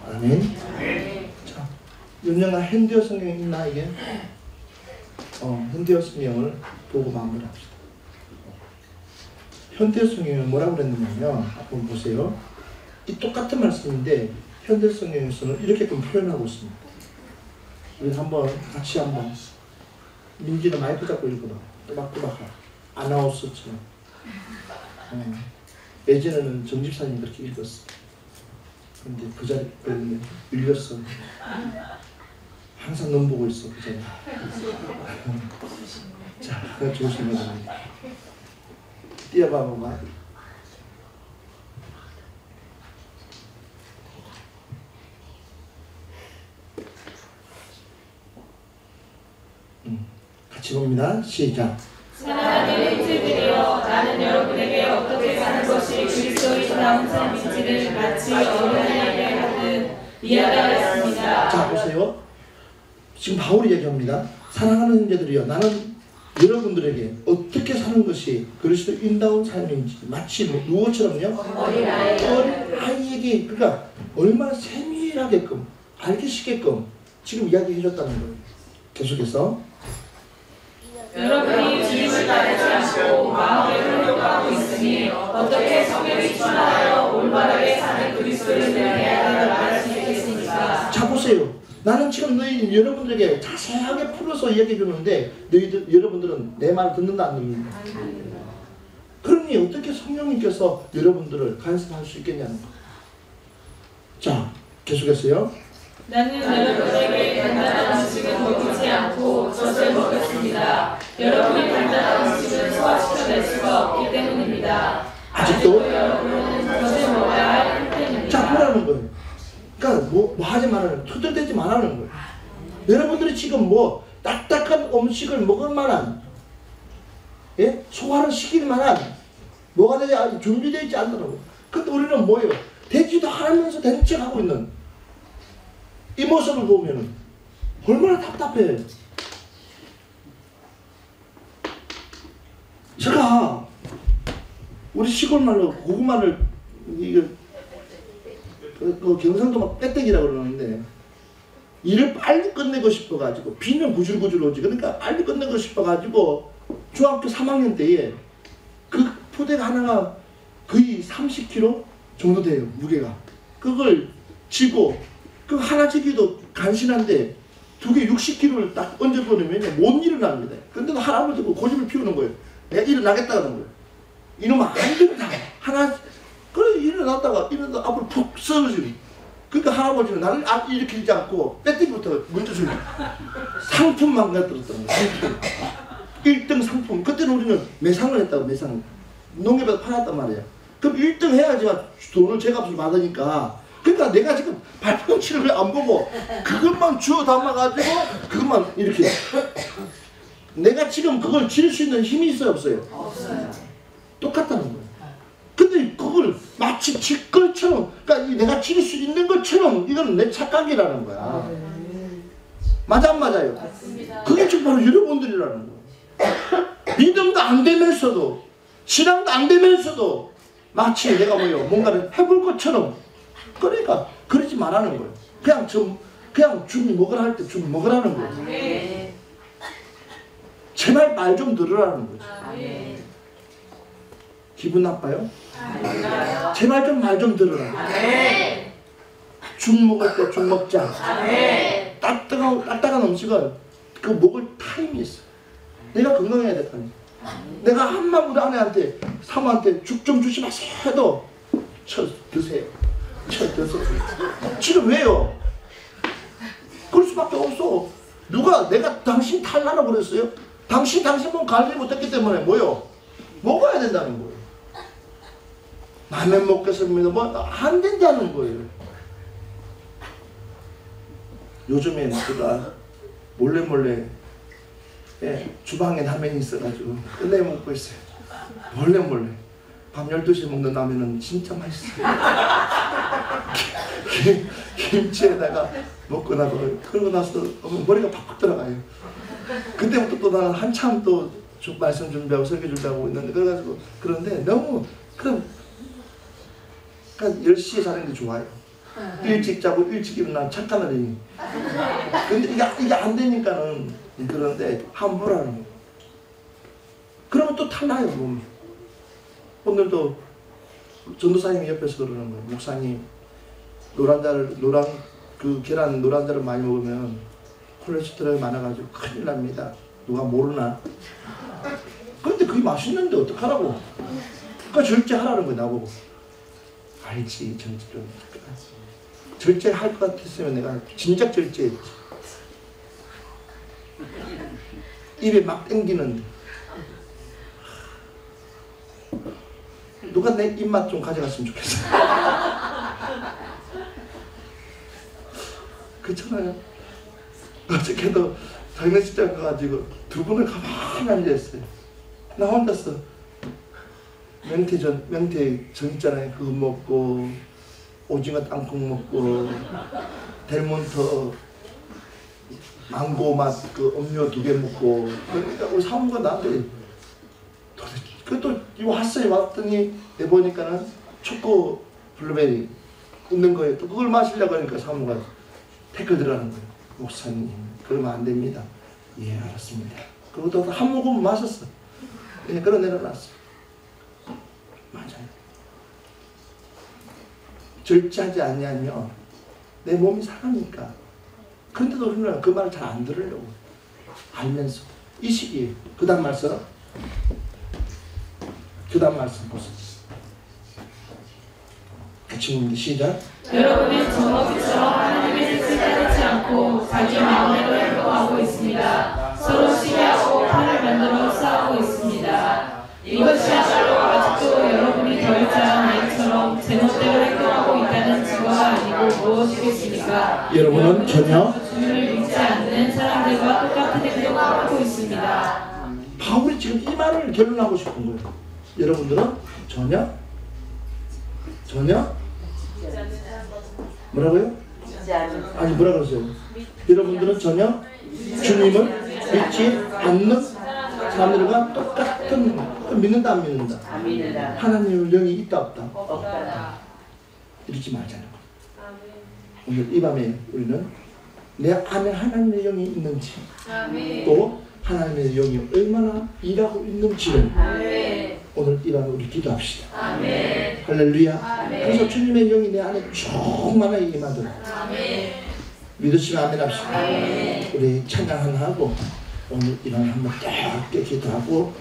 아멘. 자, 윤영아 현대어 성경 있나 이게? 현대어 성경을 보고 마무리합시다. 현대어 성경은 뭐라고 그랬냐면요. 한번 보세요. 이 똑같은 말씀인데 현대어 성경에서는 이렇게끔 표현하고 있습니다. 우리 한번 같이 한번. 민지는 마이크 잡고 읽어봐. 또박또박 아나운서처럼. 예전에는 정집사님 그렇게 읽었어. 근데 그 자리 밀렸어. 항상 눈 보고 있어 그 자리. 자, 조심해야 됩니다. 뛰어봐 봐봐. 같이 봅니다. 시작. 사랑하는 형제들이여, 나는 여러분에게 어떻게 사는 것이 그리스도인다운 삶인지를 마치 어른에게 하듯 이야기하였습니다. 자, 보세요. 지금 바울이 얘기합니다. 사랑하는 형제들이여, 나는 여러분들에게 어떻게 사는 것이 그리스도인다운 삶인지 마치 누구처럼요? 어린아이에게, 그러니까 얼마나 세밀하게끔 알기 쉽게끔 지금 이야기해 줬다는 거예요. 계속해서 여러분이 주님을 따르지 않고 마음에 흘려가고 있으니 어떻게 성령이 충만하여 올바르게 사는 그리스도인을 대하여 말할 수 있겠습니까? 자, 보세요. 나는 지금 여러분들에게 자세하게 풀어서 이야기해 주는데 여러분들은 내 말을 듣는다 안 듣는다? 그러니 어떻게 성령님께서 여러분들을 간섭할 수 있겠냐는 거. 자, 계속해서요. 나는 여러분에게 간단한 음식을 먹이지 않고 젖을 먹였습니다. 여러분이 간단한 음식을 소화시켜낼 수가 없기 때문입니다. 아직도 여러분은 젖을 먹어야 할 형태입니다. 자, 보라는 거예요. 그러니까 뭐 하지 말라는, 투덜대지 말라는 거예요. 여러분들이 지금 뭐 딱딱한 음식을 먹을 만한, 예? 소화를 시킬 만한 뭐가 되지 아직 준비되어 있지 않더라고요. 근데 우리는 뭐예요? 되지도 않으면서 된 척 하고 있는 이 모습을 보면은 얼마나 답답해. 제가 우리 시골 말로 고구마를 이거 그 경상도 막 빼떼기라고 그러는데 일을 빨리 끝내고 싶어가지고 비는 구질구질 오지. 그러니까 빨리 끝내고 싶어가지고 중학교 3학년 때에 그 포대가 하나가 거의 30kg 정도 돼요, 무게가. 그걸 쥐고 그 하나 지기도 간신한데 두 개 60kg를 딱 얹어버리면 못 일어납니다. 근데도 할아버지가 고집을 피우는 거예요. 내가 일어나겠다 그러는 거예요. 이놈아 안 된다. 하나 그래 일어났다가 앞으로 푹 쓰러지는. 그러니까 할아버지는 나를 일으키지 않고 빼떼기부터 먼저 주는 상품만 갖들었던 거예요. 상품. 1등 상품. 그때는 우리는 매상을 했다고. 매상. 농협에서 팔았단 말이에요. 그럼 1등 해야지만 돈을 제값을 받으니까. 그러니까 내가 지금 발꿈치를 안 보고 그것만 주워 담아가지고 그것만 이렇게. 내가 지금 그걸 질 수 있는 힘이 있어요, 없어요? 없어요. 똑같다는 거예요. 근데 그걸 마치 질 것처럼, 그러니까 내가 질 수 있는 것처럼 이건 내 착각이라는 거야. 맞아 안 맞아요? 맞습니다. 그게 지금 바로 여러분들이라는 거예요. 믿음도 안 되면서도 신앙도 안 되면서도 마치 내가 뭔가를 해볼 것처럼 그러니까 그러지 말라는 거예요. 그냥 죽 먹으라 할 때 죽 먹으라는 거예요. 아멘. 제발 말 좀 들으라는 거죠. 아멘. 기분 나빠요? 제발 좀 말 좀 들으라. 아멘. 죽 먹을 때 죽 먹자. 아멘. 딱딱한 음식은 그 먹을 타임이 있어. 내가 건강해야 될 거 아니야. 내가 한마디 우리 아내한테 사모한테 죽 좀 주지 마세요 해도 드세요. 드세요. 지금 왜요? 그럴 수밖에 없어. 누가 내가 당신 탈나라고 그랬어요? 당신 몸 관리 못했기 때문에 뭐요? 먹어야 된다는 거예요. 라면 먹겠습니다. 뭐 안 된다는 거예요. 요즘에 제가 몰래 주방에 라면이 있어가지고 끝내 먹고 있어요. 몰래. 밤 12시에 먹는 라면은 진짜 맛있어요. 김치에다가 먹고 나고 그러고 나서 머리가 팍팍 들어가요. 그때부터 또 나는 한참 또 말씀 준비하고 설교 준비하고 있는데 그래가지고 그런데 너무 그러니까 10시에 자는 게 좋아요. 일찍 자고 일찍 일어나면 착한 어린이. 근데 이게 안 되니까는 그런데 함부로 하는 거예요. 그러면 또 탈나요 몸이. 오늘도 전도사님이 옆에서 그러는 거예요. 목사님 계란 노란자를 많이 먹으면 콜레스테롤이 많아가지고 큰일 납니다. 누가 모르나? 근데 그게 맛있는데 어떡하라고? 그러니까 절제하라는 거예요 나보고. 알지 절제를. 절제할 것 같았으면 내가 진작 절제했지. 입에 막 땡기는데 누가 내 입맛 좀 가져갔으면 좋겠어. 그렇잖아요. 어저께도 장례식장 가가지고 두 분을 가만히 앉아있어요. 나 혼자서 명태 전 있잖아요. 그거 먹고 오징어 땅콩 먹고 델몬트 망고 맛 그 음료 2개 먹고 그러니까 우리 사모가 나한테 그것도 이거 왔더니 내보니까는 초코 블루베리 있는 거예요. 또 그걸 마시려고 하니까 사모가 댓글 들어가는 거예요. 목사님 그러면 안 됩니다. 예 알았습니다. 그리고 또 한 모금 마셨어. 예 그러 내려놨어. 맞아요. 절제하지 않냐면 내 몸이 상하니까. 그런데도 우리는 그 말을 잘 안 들으려고 알면서 이 시기에 그 다음 말씀 보세요. 같이 읽는 시작. 여러분은 저것처럼 하나님의 뜻을 따르지 않고 자기 마음대로 행동하고 있습니다. 서로 시기하고 판을 만들어 싸우고 있습니다. 이것이야말로 아직도 여러분이 덜 자란 아이처럼 제멋대로 행동하고 있다는 증거가 아니고 무엇이겠습니까? 여러분은 전혀 주님을 믿지 않는 사람들과 똑같은 행동을 하고 있습니다. 바울이 지금 이 말을 결론하고 싶은 거예요. 여러분들은 전혀 뭐라고요? 아니 뭐라 그러세요? 여러분들은 전혀 주님을 믿지 않는 사람들과 똑같은 믿는다 안 믿는다? 하나님의 영이 있다 없다? 이러지 말자는 거예요. 오늘 이 밤에 우리는 내 안에 하나님의 영이 있는지 또 하나님의 영이 얼마나 일하고 있는지를 오늘 이 밤에 우리 기도합시다. 할렐루야. 그래서 주님의 영이 내 안에 충만하게 임하도록 믿으시면 아멘 합시다. 우리 찬양 하나 하고 오늘 이 밤에 한번 깨끗게 기도하고